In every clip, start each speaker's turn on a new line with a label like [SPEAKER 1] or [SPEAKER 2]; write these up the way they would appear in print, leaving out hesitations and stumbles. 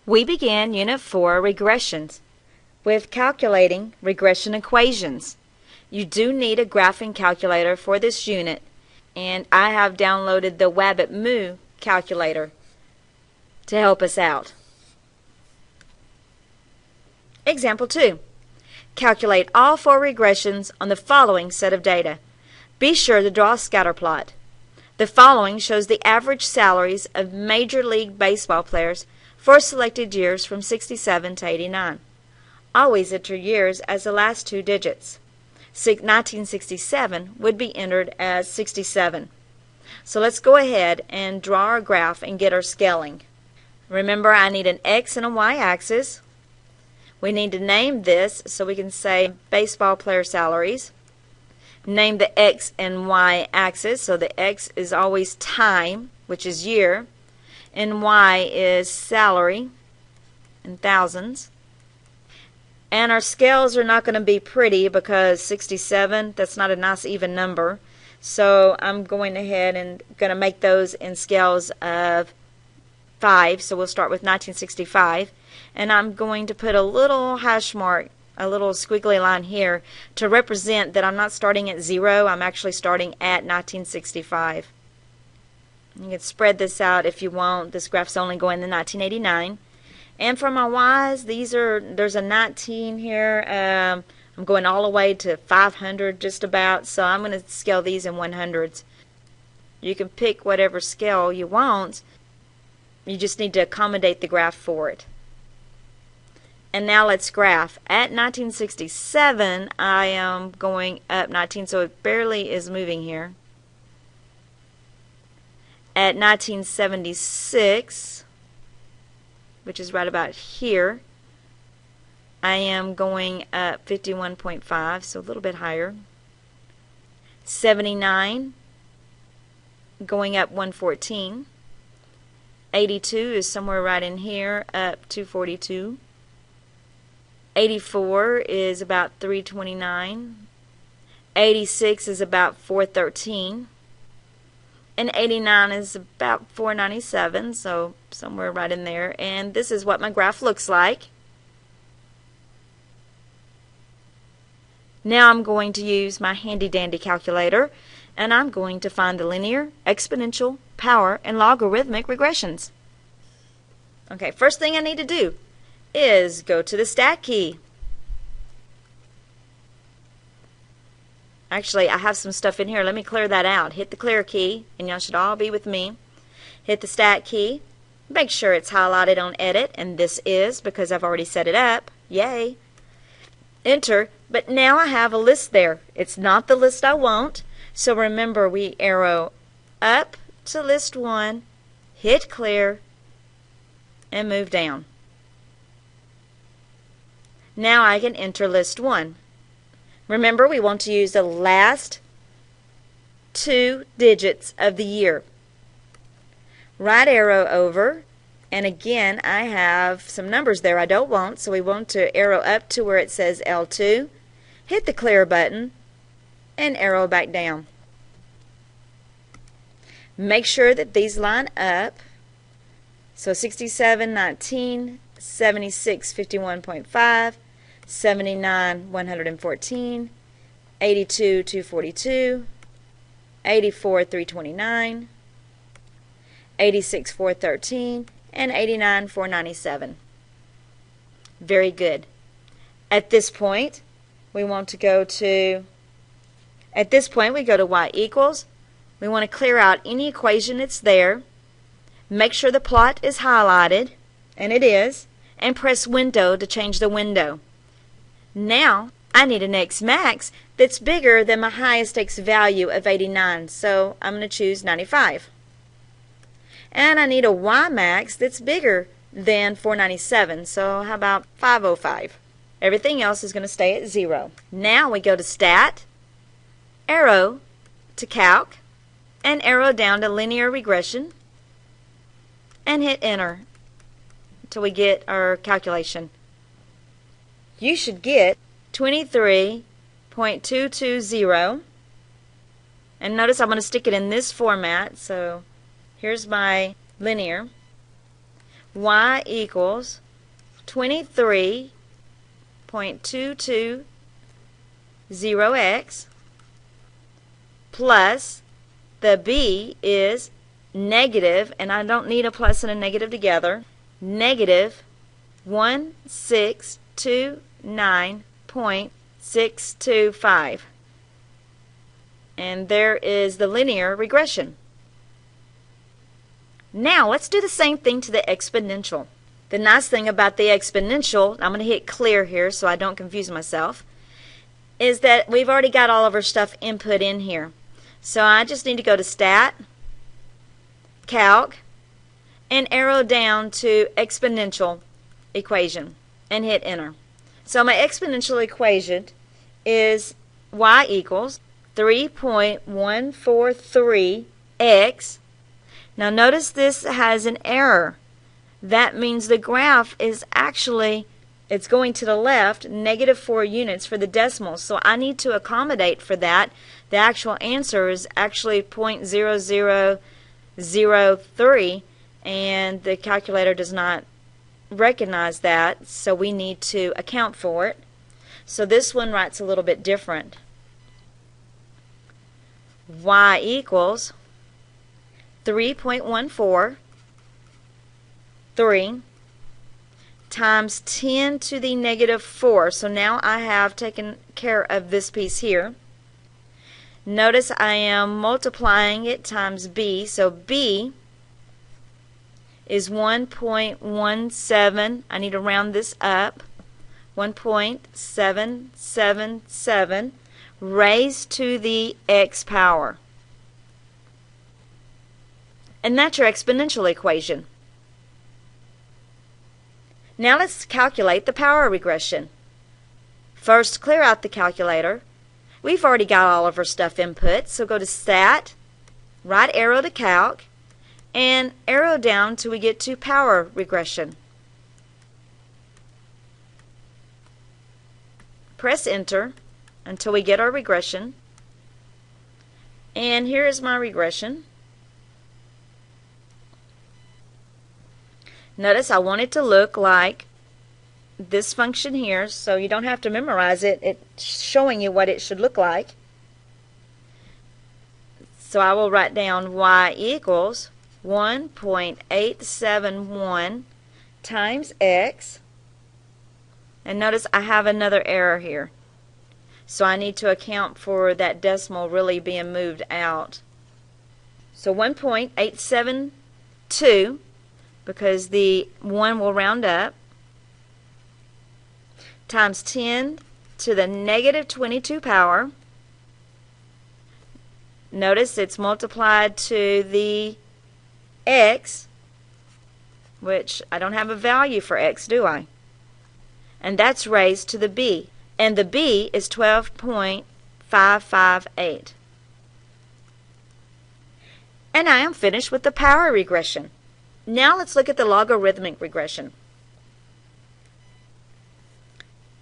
[SPEAKER 1] We began Unit 4, Regressions, with calculating regression equations. You do need a graphing calculator for this unit, and I have downloaded the Wabbit Moo calculator to help us out. Example 2. Calculate all 4 regressions on the following set of data. Be sure to draw a scatter plot. The following shows the average salaries of Major League Baseball players for selected years from 67 to 89. Always enter years as the last 2 digits. 1967 would be entered as 67. So let's go ahead and draw our graph and get our scaling. Remember, I need an X and a Y axis. We need to name this so we can say baseball player salaries. Name the X and Y axis, so the X is always time, which is year, and Y is salary in thousands. And our scales are not going to be pretty because 67, that's not a nice even number. So I'm going ahead and going to make those in scales of 5. So we'll start with 1965. And I'm going to put a little hash mark, a little squiggly line here to represent that I'm not starting at 0. I'm actually starting at 1965. You can spread this out if you want. This graph's only going to 1989. And for my Y's, there's a 19 here. I'm going all the way to 500 just about, so I'm going to scale these in 100s. You can pick whatever scale you want. You just need to accommodate the graph for it. And now let's graph. At 1967, I am going up 19, so it barely is moving here. At 1976, which is right about here, I am going up 51.5, so a little bit higher. 79, going up 114. 82 is somewhere right in here, up 242. 84 is about 329. 86 is about 413. And 89 is about 497, so somewhere right in there. And this is what my graph looks like. Now I'm going to use my handy dandy calculator, and I'm going to find the linear, exponential, power, and logarithmic regressions. Okay, first thing I need to do is go to the Stat key. Actually, I have some stuff in here. Let me clear that out. Hit the clear key, and y'all should all be with me. Hit the Stat key. Make sure it's highlighted on Edit, and this is because I've already set it up. Yay. Enter. But now I have a list there. It's not the list I want. So remember, we arrow up to list 1, hit clear, and move down. Now I can enter list 1. Remember, we want to use the last 2 digits of the year. Right arrow over, and again I have some numbers there I don't want, so we want to arrow up to where it says L2, hit the clear button, and arrow back down. Make sure that these line up. So 67, 19, 76, 51.5, 79, 114, 82, 242, 84, 329, 86, 413, and 89, 497. Very good. At this point, we want to go to, we go to y equals. We want to clear out any equation that's there. Make sure the plot is highlighted, and it is, and press window to change the window. Now, I need an X max that's bigger than my highest X value of 89, so I'm going to choose 95. And I need a Y max that's bigger than 497, so how about 505? Everything else is going to stay at 0. Now we go to Stat, arrow to Calc, and arrow down to Linear Regression, and hit Enter until we get our calculation. You should get 23.220, and notice I'm going to stick it in this format. So here's my linear. y equals 23.220x plus the b is negative, and I don't need a plus and a negative together, negative 1629.625. And there is the linear regression. Now let's do the same thing to the exponential. The nice thing about the exponential, I'm going to hit clear here so I don't confuse myself, is that we've already got all of our stuff input in here. So I just need to go to Stat, Calc, and arrow down to exponential equation and hit enter. So my exponential equation is y equals 3.143x. Now notice this has an error. That means the graph is actually, it's going to the left, -4 units for the decimals. So I need to accommodate for that. The actual answer is actually 0.0003, and the calculator does not recognize that, so we need to account for it. So this one writes a little bit different. Y equals 3.143 times 10 to the -4. So now I have taken care of this piece here. Notice I am multiplying it times b, so b is 1.17, I need to round this up, 1.777 raised to the x power. And that's your exponential equation. Now let's calculate the power regression. First, clear out the calculator. We've already got all of our stuff input, so go to Stat, right arrow to Calc, and arrow down till we get to power regression. Press enter until we get our regression. And here is my regression. Notice I want it to look like this function here, so you don't have to memorize it. It's showing you what it should look like. So I will write down y equals 1.871 times x. And notice I have another error here. So I need to account for that decimal really being moved out. So 1.872, because the 1 will round up, times 10 to the -22 power. Notice it's multiplied to the x, which I don't have a value for x, do I? And that's raised to the b. And the b is 12.558. And I am finished with the power regression. Now let's look at the logarithmic regression.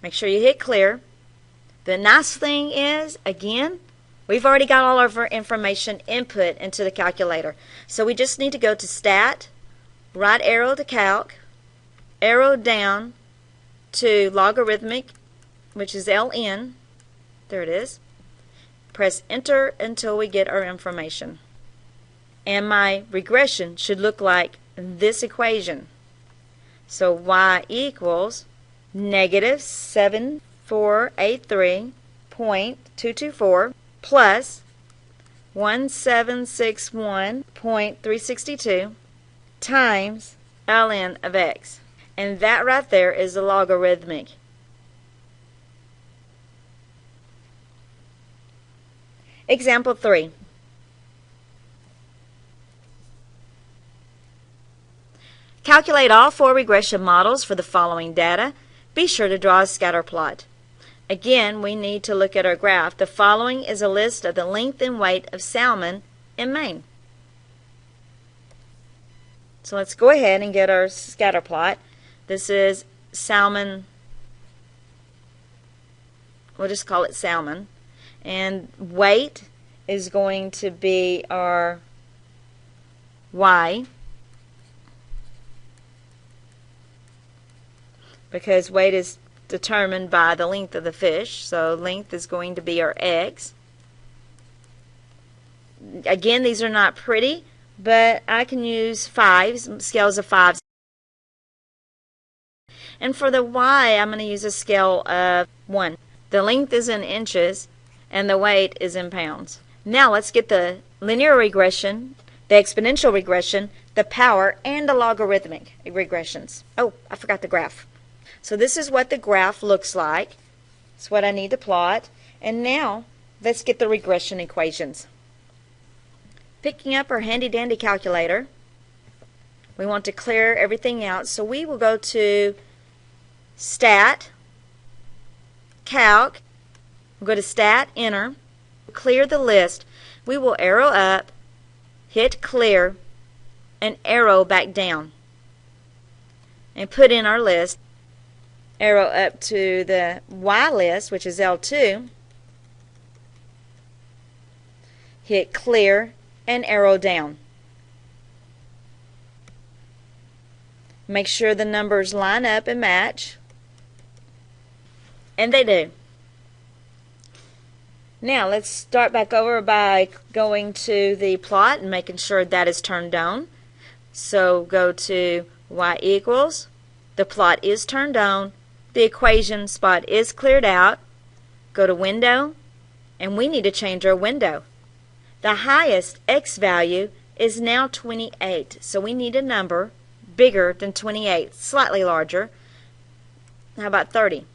[SPEAKER 1] Make sure you hit clear. The nice thing is, again, we've already got all of our information input into the calculator. So we just need to go to Stat, right arrow to Calc, arrow down to logarithmic, which is LN. There it is. Press enter until we get our information. And my regression should look like this equation. So y equals -7483.224 plus 1761.362 times ln of x. And that right there is the logarithmic. Example 3. Calculate all 4 regression models for the following data. Be sure to draw a scatter plot. Again, we need to look at our graph. The following is a list of the length and weight of salmon in Maine. So let's go ahead and get our scatter plot. This is salmon, we'll just call it salmon. And weight is going to be our y. because weight is determined by the length of the fish. So length is going to be our x. Again, these are not pretty, but I can use fives, scales of fives. And for the y, I'm going to use a scale of 1. The length is in inches, and the weight is in pounds. Now let's get the linear regression, the exponential regression, the power, and the logarithmic regressions. Oh, I forgot the graph. So this is what the graph looks like. It's what I need to plot. And now let's get the regression equations. Picking up our handy-dandy calculator, we want to clear everything out. So we will go to Stat, Calc, we'll go to Stat, Enter, clear the list. We will arrow up, hit Clear, and arrow back down. And put in our list. Arrow up to the Y list, which is L2. Hit Clear, and arrow down. Make sure the numbers line up and match. And they do. Now let's start back over by going to the plot and making sure that is turned on. So go to y equals. The plot is turned on. The equation spot is cleared out. Go to Window, and we need to change our window. The highest x value is now 28, so we need a number bigger than 28, slightly larger. How about 30?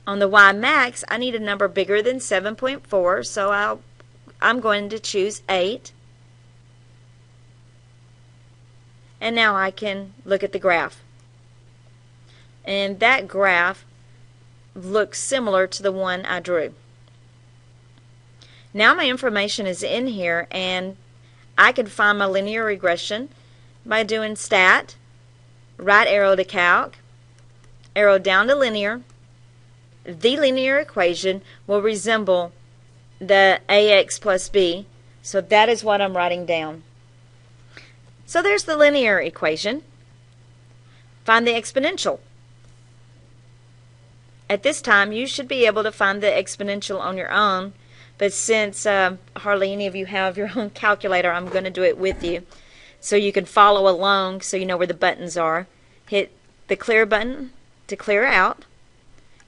[SPEAKER 1] On the y max, I need a number bigger than 7.4, so I'm going to choose 8. And now I can look at the graph. And that graph looks similar to the one I drew. Now my information is in here, and I can find my linear regression by doing Stat, right arrow to Calc, arrow down to Linear. The linear equation will resemble the ax plus b, so that is what I'm writing down. So there's the linear equation. Find the exponential. At this time, you should be able to find the exponential on your own, but since hardly any of you have your own calculator, I'm going to do it with you so you can follow along so you know where the buttons are. Hit the clear button to clear out.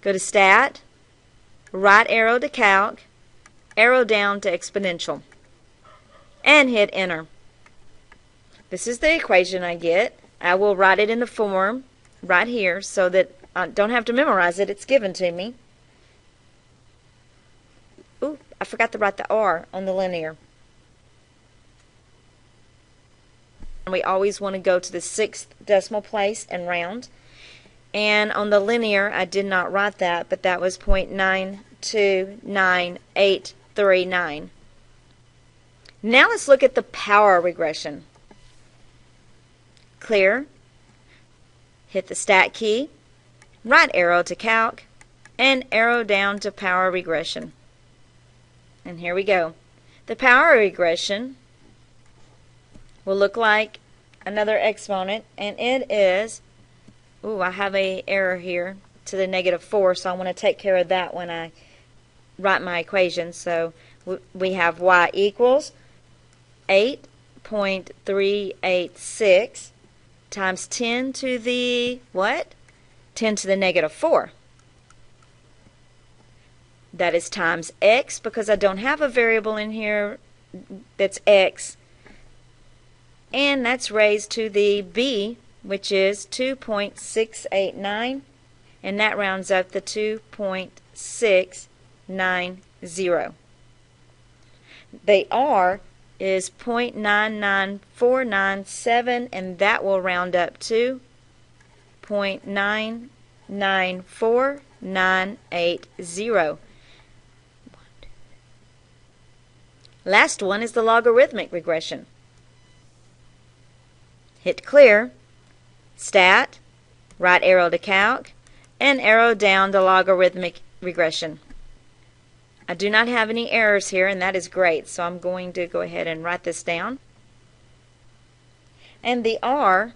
[SPEAKER 1] Go to Stat, right arrow to Calc, arrow down to Exponential, and hit Enter. This is the equation I get. I will write it in the form right here so that I don't have to memorize it. It's given to me. Ooh, I forgot to write the R on the linear. And we always want to go to the 6th decimal place and round. And on the linear, I did not write that, but that was 0.929839. Now let's look at the power regression. Clear, hit the Stat key, right arrow to Calc, and arrow down to power regression. And here we go. The power regression will look like another exponent, and it is, ooh, I have an error here to the -4, so I want to take care of that when I write my equation. So we have y equals 8.386 times 10 to the what? 10 to the -4. That is times x, because I don't have a variable in here that's x. And that's raised to the b, which is 2.689, and that rounds up to 2.690. The R is 0.99497, and that will round up to 0.994980. Last one is the logarithmic regression. Hit Clear, Stat, right arrow to Calc, and arrow down to logarithmic regression. I do not have any errors here, and that is great, so I'm going to go ahead and write this down. And the R